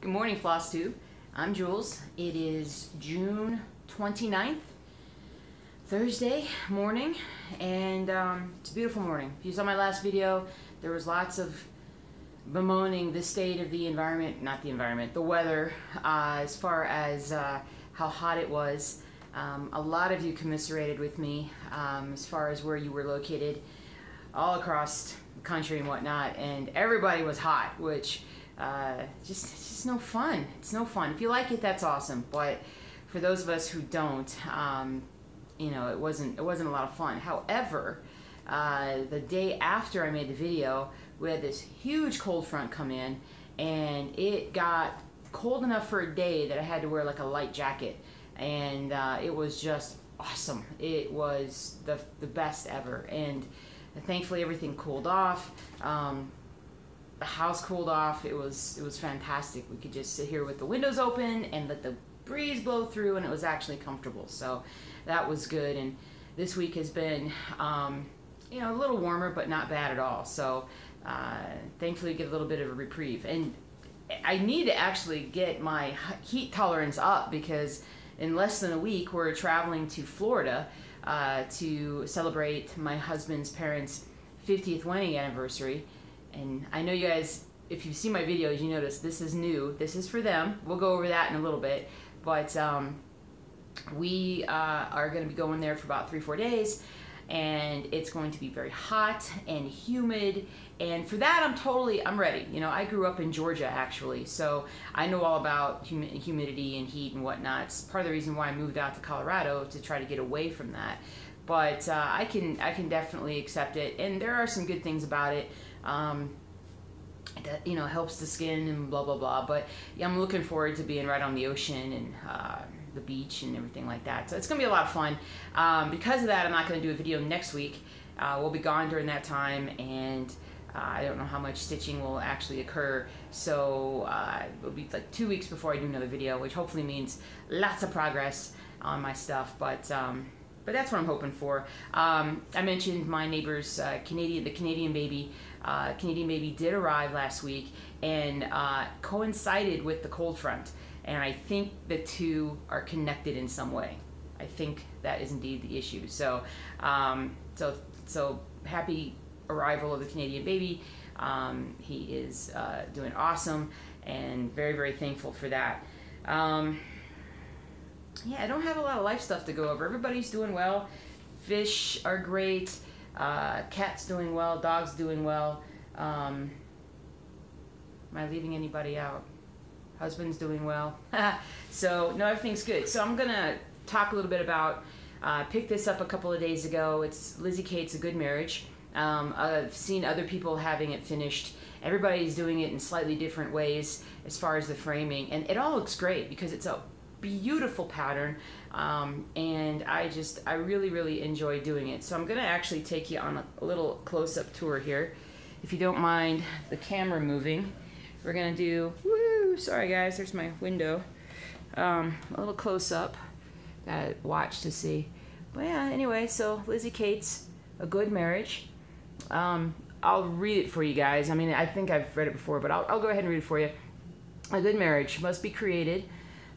Good morning, FlossTube. I'm Jules. It is June 29th, Thursday morning, and it's a beautiful morning. If you saw my last video, there was lots of bemoaning the state of the environment, not the environment, the weather, as far as how hot it was. A lot of you commiserated with me as far as where you were located all across the country and whatnot, and everybody was hot, which it's just no fun. It's no fun. If you like it, that's awesome, but for those of us who don't, you know, it wasn't a lot of fun. However, the day after I made the video, we had this huge cold front come in, and it got cold enough for a day that I had to wear like a light jacket, and it was just awesome. It was the best ever, and thankfully everything cooled off. The house cooled off. It was fantastic. We could just sit here with the windows open and let the breeze blow through, and it was actually comfortable. So that was good. And this week has been, you know, a little warmer, but not bad at all. So thankfully, get a little bit of a reprieve. And I need to actually get my heat tolerance up, because in less than a week we're traveling to Florida to celebrate my husband's parents' 50th wedding anniversary. And I know you guys, if you've seen my videos, you notice this is new. This is for them. We'll go over that in a little bit. But we are going to be going there for about 3-4 days. And it's going to be very hot and humid. And for that, I'm ready. You know, I grew up in Georgia, actually. So I know all about humidity and heat and whatnot. It's part of the reason why I moved out to Colorado, to try to get away from that. But I can definitely accept it. And there are some good things about it. That, you know, helps the skin and blah blah blah, but yeah, I'm looking forward to being right on the ocean and the beach and everything like that. So it's gonna be a lot of fun. Because of that, I'm not gonna do a video next week. We'll be gone during that time, and I don't know how much stitching will actually occur, so it'll be like 2 weeks before I do another video, which hopefully means lots of progress on my stuff. But that's what I'm hoping for. I mentioned my neighbor's the Canadian baby. Canadian baby did arrive last week, and coincided with the cold front. And I think the two are connected in some way. I think that is indeed the issue. So, so happy arrival of the Canadian baby. He is doing awesome, and very, very thankful for that. Yeah, I don't have a lot of life stuff to go over. Everybody's doing well. Fish are great. Cat's doing well. Dog's doing well. Am I leaving anybody out? Husband's doing well. So, no, everything's good. So I'm going to talk a little bit about, picked this up a couple of days ago. It's Lizzie Kate's A Good Marriage. I've seen other people having it finished. Everybody's doing it in slightly different ways as far as the framing. And it all looks great because it's a beautiful pattern, and I really, really enjoy doing it. So I'm gonna actually take you on a little close-up tour here, if you don't mind the camera moving. We're gonna do, woo, sorry guys, there's my window, a little close-up. Gotta watch to see. But yeah, anyway, so Lizzie Kate's A Good Marriage. I'll read it for you guys. I mean, I think I've read it before, but I'll go ahead and read it for you. A good marriage must be created.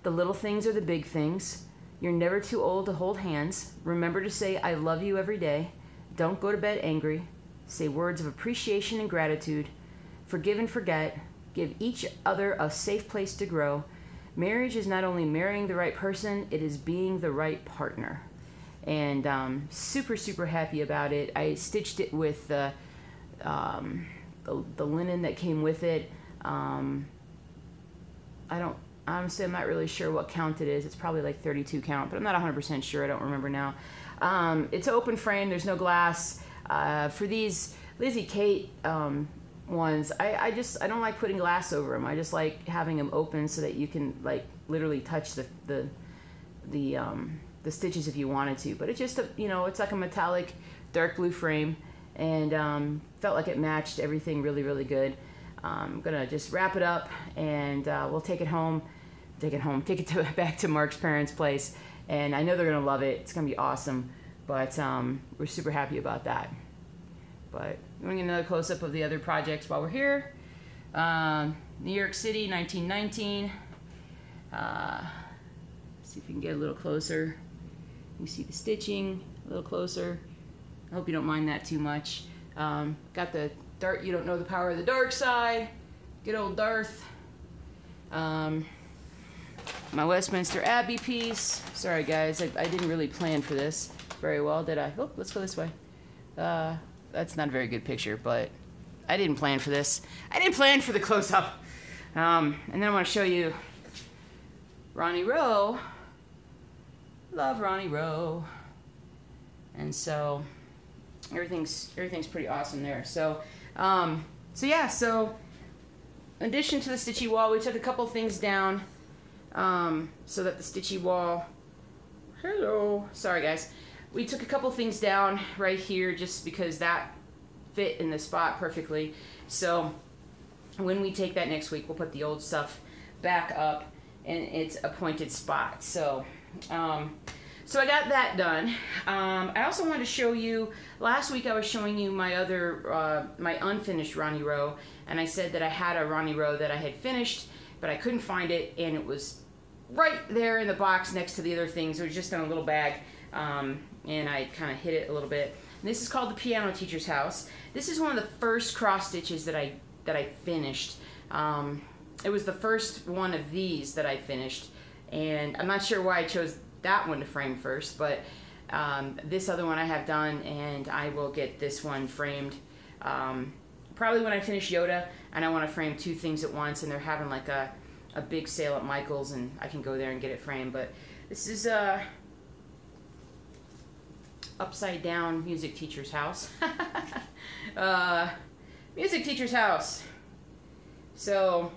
The little things are the big things. You're never too old to hold hands. Remember to say, I love you every day. Don't go to bed angry. Say words of appreciation and gratitude. Forgive and forget. Give each other a safe place to grow. Marriage is not only marrying the right person, it is being the right partner. And super, super happy about it. I stitched it with the linen that came with it. Honestly, I'm not really sure what count it is. It's probably like 32 count, but I'm not 100% sure. I don't remember now. It's open frame. There's no glass. For these Lizzie Kate ones, I don't like putting glass over them. I just like having them open so that you can like literally touch the stitches if you wanted to. But it's just you know, it's like a metallic dark blue frame, and felt like it matched everything really, really good. I'm gonna just wrap it up, and we'll take it home. Take it back to Mark's parents' place, and I know they're gonna love it. It's gonna be awesome. But we're super happy about that. But doing another close-up of the other projects while we're here. New York City, 1919. See if we can get a little closer. You see the stitching a little closer. I hope you don't mind that too much. Got the dark, you don't know the power of the dark side. Good old Darth. My Westminster Abbey piece. Sorry guys, I didn't really plan for this very well, did I? Oh, let's go this way. That's not a very good picture, but I didn't plan for this. I didn't plan for the close-up. And then I want to show you Ronnie Rowe. Love Ronnie Rowe. And so everything's pretty awesome there. So yeah, so in addition to the stitchy wall, we took a couple things down so that the stitchy wall, hello, sorry guys, we took a couple things down right here just because that fit in the spot perfectly. So when we take that next week, we'll put the old stuff back up in its appointed spot. So so I got that done. I also wanted to show you, last week I was showing you my other, my unfinished Ronnie Rowe, and I said that I had a Ronnie Rowe that I had finished, but I couldn't find it, and it was right there in the box next to the other things. It was just in a little bag, and I kind of hid it a little bit. And this is called the Piano Teacher's House. This is one of the first cross stitches that I finished. It was the first one of these that I finished, and I'm not sure why I chose that one to frame first, but this other one I have done, and I will get this one framed probably when I finish Yoda, and I want to frame two things at once, and they're having like a big sale at Michael's, and I can go there and get it framed. But this is upside down music teacher's house. Music teacher's house. So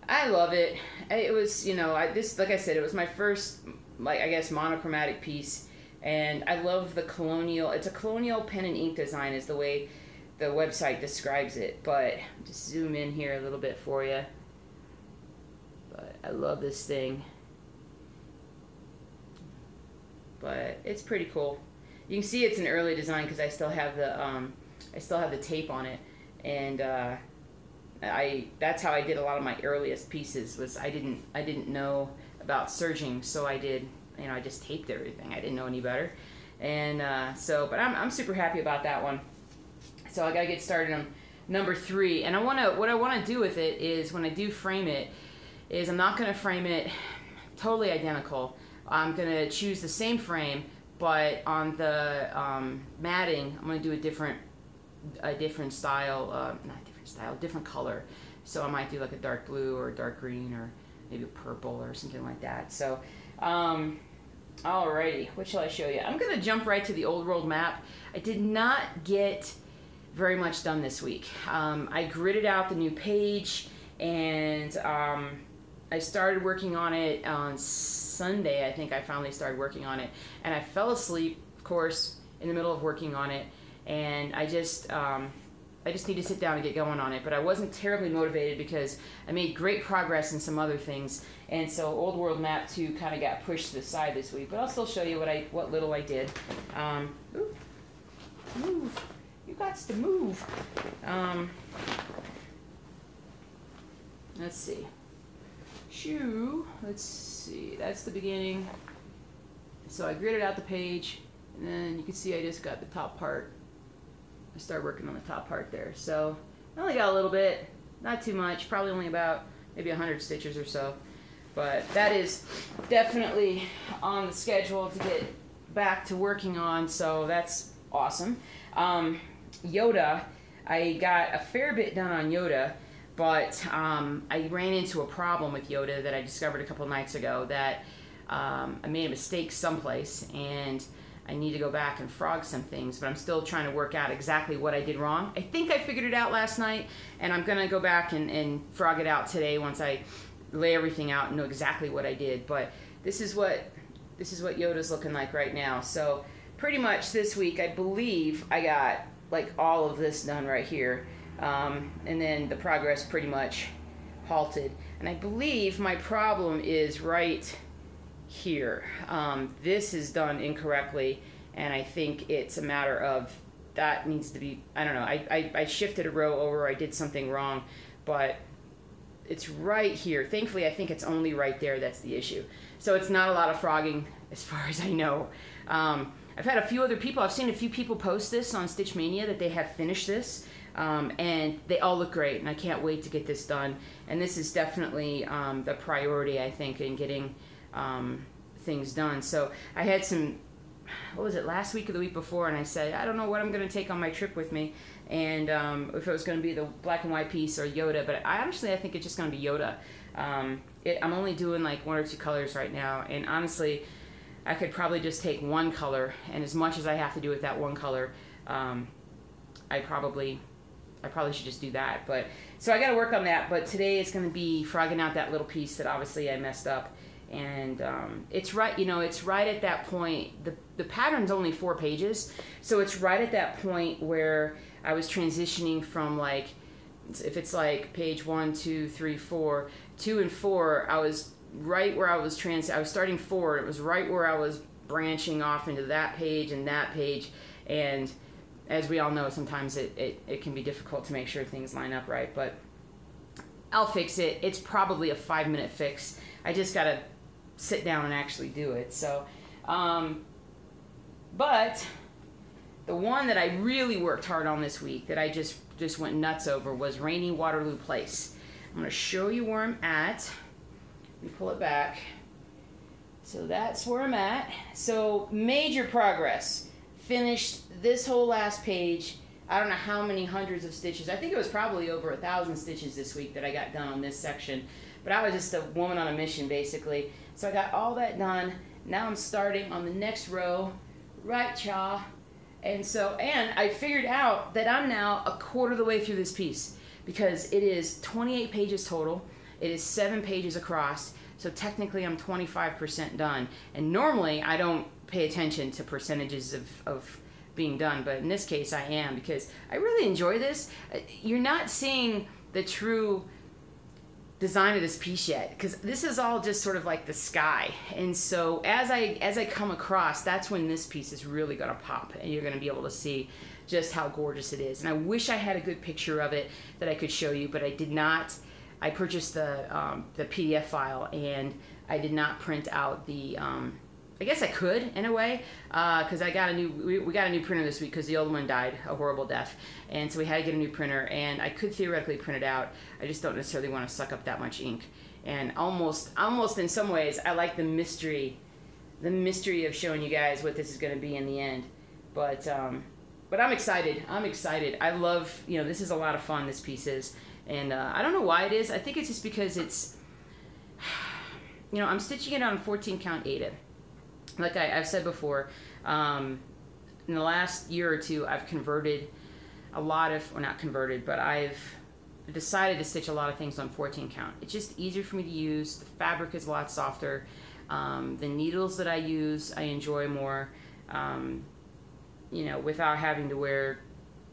I love it. It was, you know, this, like I said, it was my first, like, I guess, monochromatic piece, and I love the colonial, it's a colonial pen and ink design is the way the website describes it, but just zoom in here a little bit for you. But I love this thing. But it's pretty cool. You can see it's an early design because I still have the tape on it, and that's how I did a lot of my earliest pieces. Was I didn't know about serging, so I did, you know, I just taped everything. I didn't know any better, and but I'm super happy about that one. So I gotta get started on number 3, and what I want to do with it is, when I do frame it, is I'm not gonna frame it totally identical. I'm gonna choose the same frame, but on the matting, I'm gonna do a different style, different color. So I might do like a dark blue or a dark green or maybe a purple or something like that. So, alrighty, what shall I show you? I'm gonna jump right to the old world map. I did not get very much done this week. I gridded out the new page, and I started working on it on Sunday. I think I finally started working on it, and I fell asleep, of course, in the middle of working on it, and I just need to sit down and get going on it. But I wasn't terribly motivated because I made great progress in some other things, and so Old World Map 2 kind of got pushed to the side this week. But I'll still show you what little I did. Ooh, move! You got to move. Let's see. Shoo. Let's see. That's the beginning. So I gridded out the page, and then you can see I just got the top part. I started working on the top part there. So I only got a little bit, not too much, probably only about maybe 100 stitches or so. But that is definitely on the schedule to get back to working on, so that's awesome. Yoda, I got a fair bit done on Yoda, but I ran into a problem with Yoda that I discovered a couple nights ago, that I made a mistake someplace, and I need to go back and frog some things, but I'm still trying to work out exactly what I did wrong. I think I figured it out last night, and I'm gonna go back and frog it out today once I lay everything out and know exactly what I did. But this is what Yoda's looking like right now. So pretty much this week, I believe I got like all of this done right here, and then the progress pretty much halted. And I believe my problem is right here. This is done incorrectly, and I think it's a matter of that needs to be, I don't know, I shifted a row over, I did something wrong, but it's right here. Thankfully, I think it's only right there that's the issue. So it's not a lot of frogging as far as I know. I've had a few other people, I've seen a few people post this on Stitch Mania that they have finished this, and they all look great, and I can't wait to get this done. And this is definitely the priority, I think, in getting things done. So I had some, what was it, last week or the week before, and I said, I don't know what I'm going to take on my trip with me, and if it was going to be the black and white piece or Yoda, but I think it's just going to be Yoda. I'm only doing like 1 or 2 colors right now, and honestly, I could probably just take one color, and as much as I have to do with that one color, I probably should just do that. But so I got to work on that. But today it's going to be frogging out that little piece that obviously I messed up, and it's right, you know, it's right at that point. The pattern's only 4 pages, so it's right at that point where I was transitioning from, like, if it's like page 1, 2, 3, 4, 2 and 4, I was right where I was starting forward. It was right where I was branching off into that page and that page, and as we all know, sometimes it can be difficult to make sure things line up right, but I'll fix it. It's probably a 5-minute fix. I just gotta sit down and actually do it. So but the one that I really worked hard on this week, that I just went nuts over, was Rainy Waterloo Place. I'm going to show you where I'm at. Let me pull it back. So that's where I'm at. So major progress. Finished this whole last page. I don't know how many hundreds of stitches. I think it was probably over 1,000 stitches this week that I got done on this section. But I was just a woman on a mission, basically. So I got all that done. Now I'm starting on the next row. Right, Cha. And I figured out that I'm now a quarter of the way through this piece, because it is 28 pages total. It is 7 pages across. So technically I'm 25% done. And normally I don't pay attention to percentages of being done, but in this case I am, because I really enjoy this. You're not seeing the true design of this piece yet, because this is all just sort of like the sky. And so as I come across, that's when this piece is really gonna pop, and you're gonna be able to see just how gorgeous it is. And I wish I had a good picture of it that I could show you, but I did not. I purchased the PDF file, and I did not print out the I guess I could in a way, because I got a new, we got a new printer this week because the old one died a horrible death, and so we had to get a new printer, and I could theoretically print it out. I just don't necessarily want to suck up that much ink, and almost in some ways I like the mystery of showing you guys what this is going to be in the end. But I'm excited. I love, you know, this is a lot of fun, this piece is, and I don't know why it is. I think it's just because it's, you know, I'm stitching it on 14 count Aida. Like I've said before, in the last year or two, I've converted a lot of, or not converted, but I've decided to stitch a lot of things on 14 count. It's just easier for me to use. The fabric is a lot softer. The needles that I use, I enjoy more, you know, without having to wear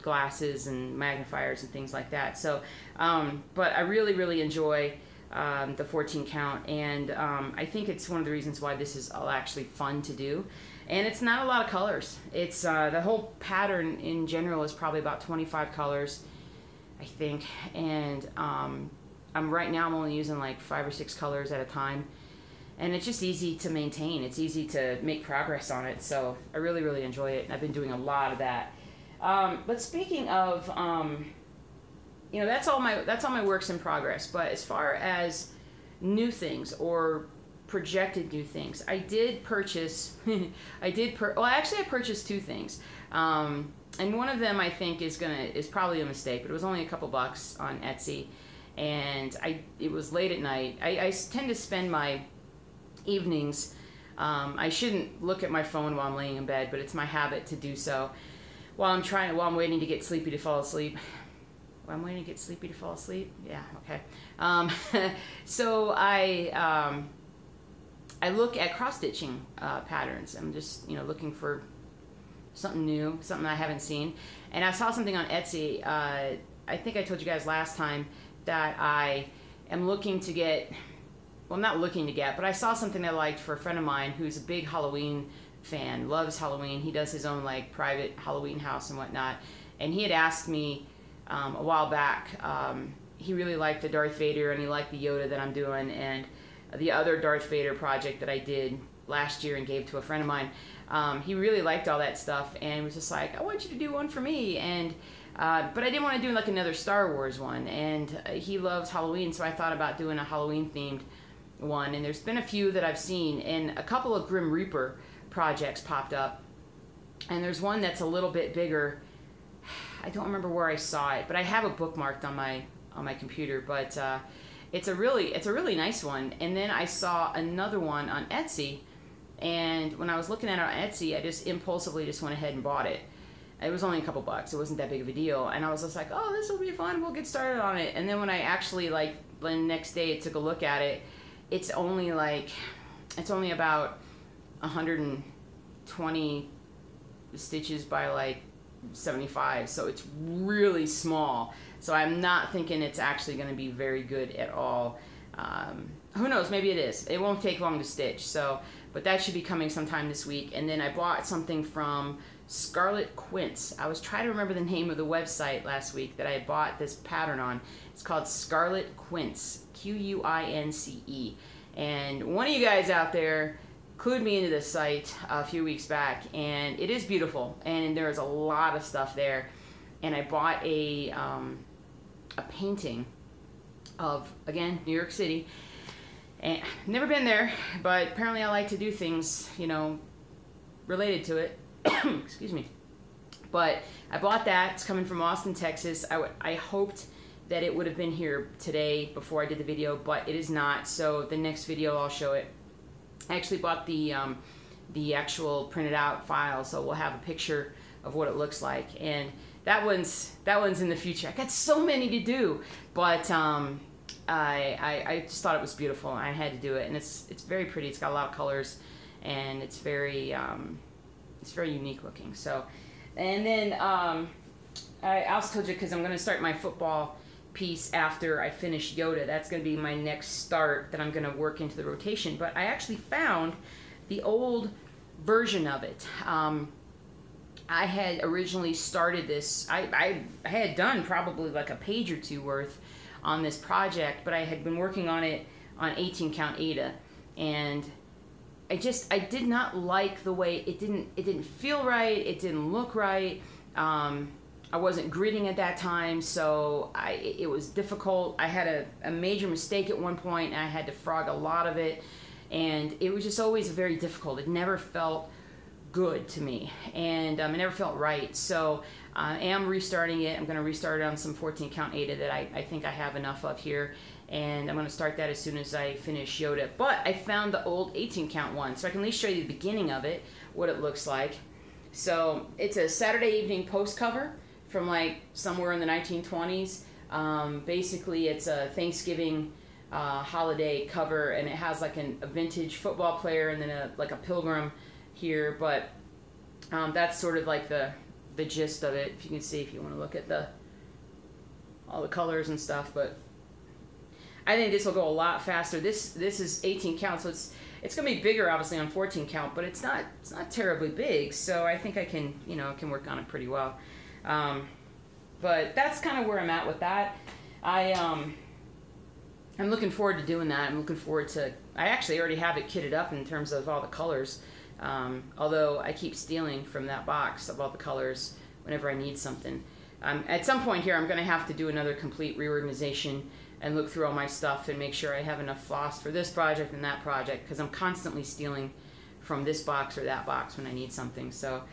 glasses and magnifiers and things like that. So, but I really, really enjoy the 14 count, and I think it's one of the reasons why this is all actually fun to do. And it's not a lot of colors. It's the whole pattern in general is probably about 25 colors, I think, and right now I'm only using like 5 or 6 colors at a time, and it's just easy to maintain. It's easy to make progress on it, so I really, really enjoy it, and I've been doing a lot of that. But speaking of you know, that's all my works in progress. But as far as new things or projected new things, I did purchase. Well, actually, I purchased 2 things, and one of them I think is probably a mistake. But it was only a couple bucks on Etsy, and it was late at night. I tend to spend my evenings. I shouldn't look at my phone while I'm laying in bed, but it's my habit to do so while I'm waiting to get sleepy to fall asleep. I'm waiting to get sleepy to fall asleep. Yeah, okay. So I look at cross-stitching patterns. I'm just, you know, looking for something new, something I haven't seen. And I saw something on Etsy. I think I told you guys last time that I am looking to get, well, not looking to get, but I saw something I liked for a friend of mine who's a big Halloween fan, loves Halloween. He does his own like private Halloween house and whatnot. And he had asked me a while back, he really liked the Darth Vader and he liked the Yoda that I'm doing, and the other Darth Vader project that I did last year and gave to a friend of mine. He really liked all that stuff and was just like, I want you to do one for me. And but I didn't want to do like another Star Wars one, and he loves Halloween, so I thought about doing a Halloween themed one. And there's been a few that I've seen, and a couple of Grim Reaper projects popped up, and there's one that's a little bit bigger. I don't remember where I saw it, but I have it bookmarked on my computer. But it's a really nice one. And then I saw another one on Etsy, and when I was looking at it on Etsy, I just impulsively just went ahead and bought it. It was only a couple bucks. It wasn't that big of a deal. And I was just like, oh, this will be fun. We'll get started on it. And then when I actually, like, the next day took a look at it, it's only about 120 stitches by like 75. So it's really small. So I'm not thinking it's actually going to be very good at all. Who knows? Maybe it is. It won't take long to stitch. So, but that should be coming sometime this week. And then I bought something from Scarlet Quince. I was trying to remember the name of the website last week that I bought this pattern on. It's called Scarlet Quince, Quince. And one of you guys out there clued me into this site a few weeks back, and it is beautiful, and there's a lot of stuff there. And I bought a painting of, again, New York City. And never been there, but apparently I like to do things, you know, related to it. Excuse me. But I bought that. It's coming from Austin, Texas. I hoped that it would have been here today before I did the video, but it is not. So the next video I'll show it. I actually bought the actual printed out file, so we'll have a picture of what it looks like. And that one's in the future. I got so many to do, but I just thought it was beautiful. I had to do it, and it's very pretty. It's got a lot of colors, and it's very unique looking. So, and then I also told you, because I'm going to start my football piece after I finish Yoda. That's going to be my next start that I'm going to work into the rotation. But I actually found the old version of it. I had originally started this. I had done probably like a page or two worth on this project, but I had been working on it on 18 count Ada, and I did not like the way it didn't feel right. It didn't look right. I wasn't gridding at that time, so it was difficult. I had a major mistake at one point, and I had to frog a lot of it, and it was just always very difficult. It never felt good to me, and it never felt right. So I am restarting it. I'm going to restart it on some 14 count Ada that I think I have enough of here, and I'm going to start that as soon as I finish Yoda. But I found the old 18 count one, so I can at least show you the beginning of it, what it looks like. So it's a Saturday evening post cover from like somewhere in the 1920s. Basically it's a Thanksgiving holiday cover, and it has like a vintage football player and then like a pilgrim here. But that's sort of like the gist of it, if you can see, if you want to look at all the colors and stuff. But I think this will go a lot faster. This is 18 count, so it's going to be bigger obviously on 14 count, but it's not terribly big, so I think I can, you know, can work on it pretty well. But that's kind of where I'm at with that. I'm looking forward to doing that. I'm looking forward to, I actually already have it kitted up in terms of all the colors, although I keep stealing from that box of all the colors whenever I need something. At some point here I'm going to have to do another complete reorganization and look through all my stuff and make sure I have enough floss for this project and that project, because I'm constantly stealing from this box or that box when I need something. So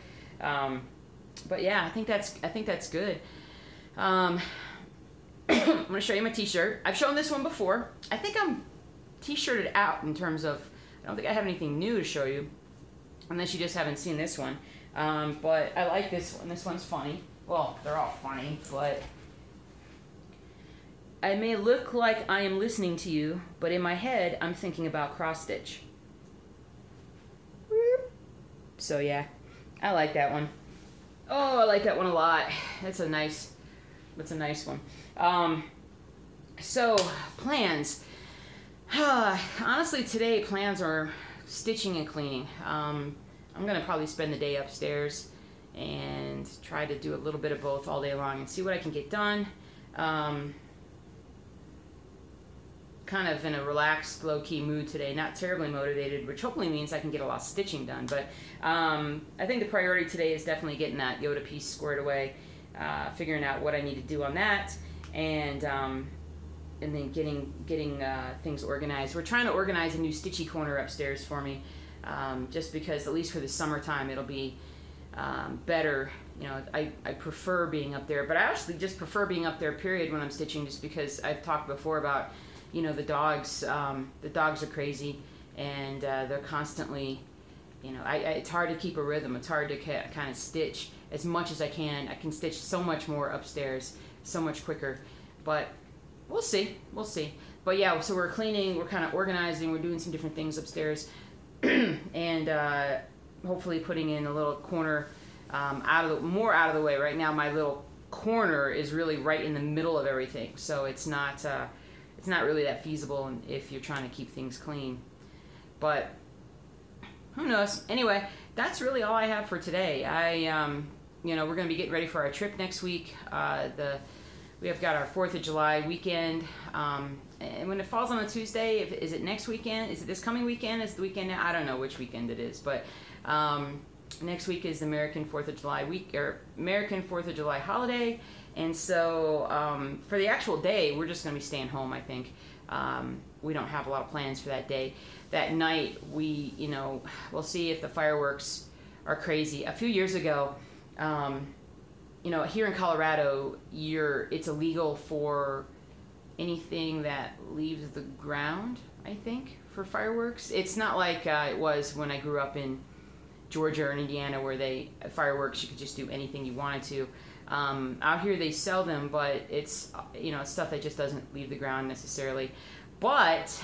but yeah, I think that's good. I'm going to show you my t-shirt. I've shown this one before. I think I'm t-shirted out in terms of, I don't think I have anything new to show you, unless you just haven't seen this one. But I like this one. This one's funny. Well, they're all funny, but I may look like I am listening to you, but in my head, I'm thinking about cross stitch. So yeah, I like that one. Oh, I like that one a lot. That's a nice one. So plans. Honestly, today plans are stitching and cleaning. I'm I'm gonna probably spend the day upstairs and try to do a little bit of both all day long and see what I can get done. Kind of in a relaxed, low-key mood today, not terribly motivated, which hopefully means I can get a lot of stitching done. But I think the priority today is definitely getting that Yoda piece squared away, figuring out what I need to do on that, and then getting things organized. We're trying to organize a new stitchy corner upstairs for me, just because at least for the summertime it'll be better. You know, I prefer being up there, but I actually just prefer being up there, period, when I'm stitching, just because I've talked before about, you know, the dogs are crazy, and they're constantly, you know, it's hard to keep a rhythm. It's hard to kind of stitch as much as I can. I can stitch so much more upstairs, so much quicker, but we'll see. But yeah, so we're cleaning, we're kind of organizing, we're doing some different things upstairs, and hopefully putting in a little corner more out of the way. Right now my little corner is really right in the middle of everything, so it's not really that feasible if you're trying to keep things clean. But who knows? Anyway, that's really all I have for today. You know, we're going to be getting ready for our trip next week. We have got our 4th of July weekend, and when it falls on a Tuesday, is it next weekend? Is it this coming weekend? Is it the weekend now? I don't know which weekend it is, but next week is the American 4th of July week, or American 4th of July holiday. And so for the actual day, we're just going to be staying home, I think. We don't have a lot of plans for that day. That night, you know, we'll see if the fireworks are crazy. A few years ago, you know, here in Colorado, it's illegal for anything that leaves the ground, I think, for fireworks. It's not like it was when I grew up in Georgia or in Indiana, where fireworks, you could just do anything you wanted to. Out here they sell them, but it's, you know, stuff that just doesn't leave the ground necessarily. But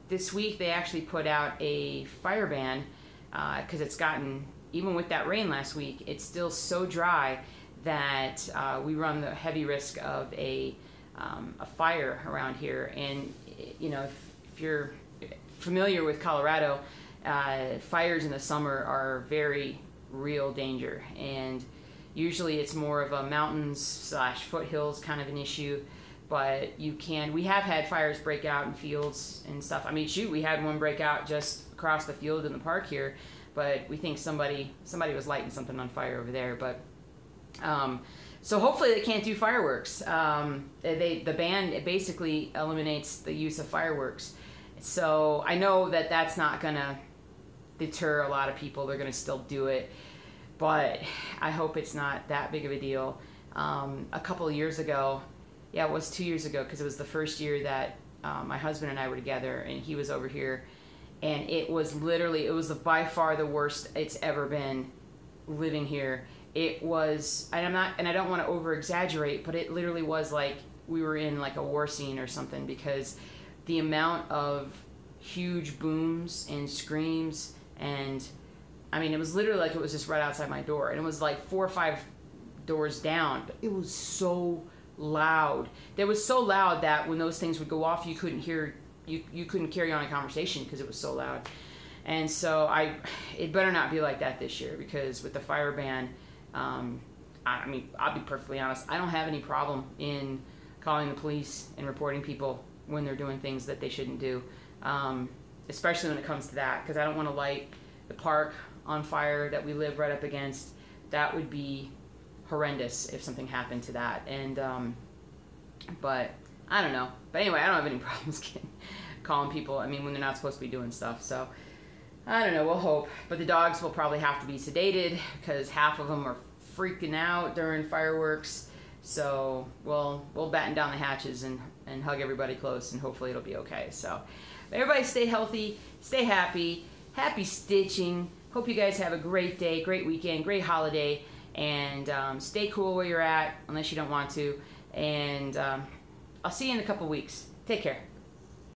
this week they actually put out a fire ban, because it's gotten, even with that rain last week, it's still so dry that we run the heavy risk of a fire around here. And you know, if you're familiar with Colorado, fires in the summer are very real danger, and usually it's more of a mountains / foothills kind of an issue. But we have had fires break out in fields and stuff. I mean, shoot, we had one break out just across the field in the park here, but we think somebody was lighting something on fire over there. But so hopefully they can't do fireworks. The ban basically eliminates the use of fireworks. So I know that that's not gonna deter a lot of people. They're gonna still do it, but I hope it's not that big of a deal. A couple of years ago, yeah, it was 2 years ago, because it was the first year that my husband and I were together, and he was over here, and it was by far the worst it's ever been living here. It was, and I don't want to over exaggerate, but it literally was like we were in like a war scene or something, because the amount of huge booms and screams, and I mean, it was literally like it was just right outside my door, and it was like 4 or 5 doors down, but it was so loud. It was so loud that when those things would go off, you couldn't hear, you couldn't carry on a conversation because it was so loud. And so it better not be like that this year, because with the fire ban, I mean, I'll be perfectly honest, I don't have any problem in calling the police and reporting people when they're doing things that they shouldn't do, especially when it comes to that, because I don't want to light the park on fire that we live right up against. That would be horrendous if something happened to that. And but I don't know. But anyway, I don't have any problems calling people, I mean, when they're not supposed to be doing stuff. So I don't know, we'll hope. But the dogs will probably have to be sedated, because half of them are freaking out during fireworks. So we'll batten down the hatches and hug everybody close, and hopefully it'll be okay. So everybody stay healthy, stay happy, happy stitching. Hope you guys have a great day, great weekend, great holiday, and stay cool where you're at, unless you don't want to. And I'll see you in a couple weeks. Take care.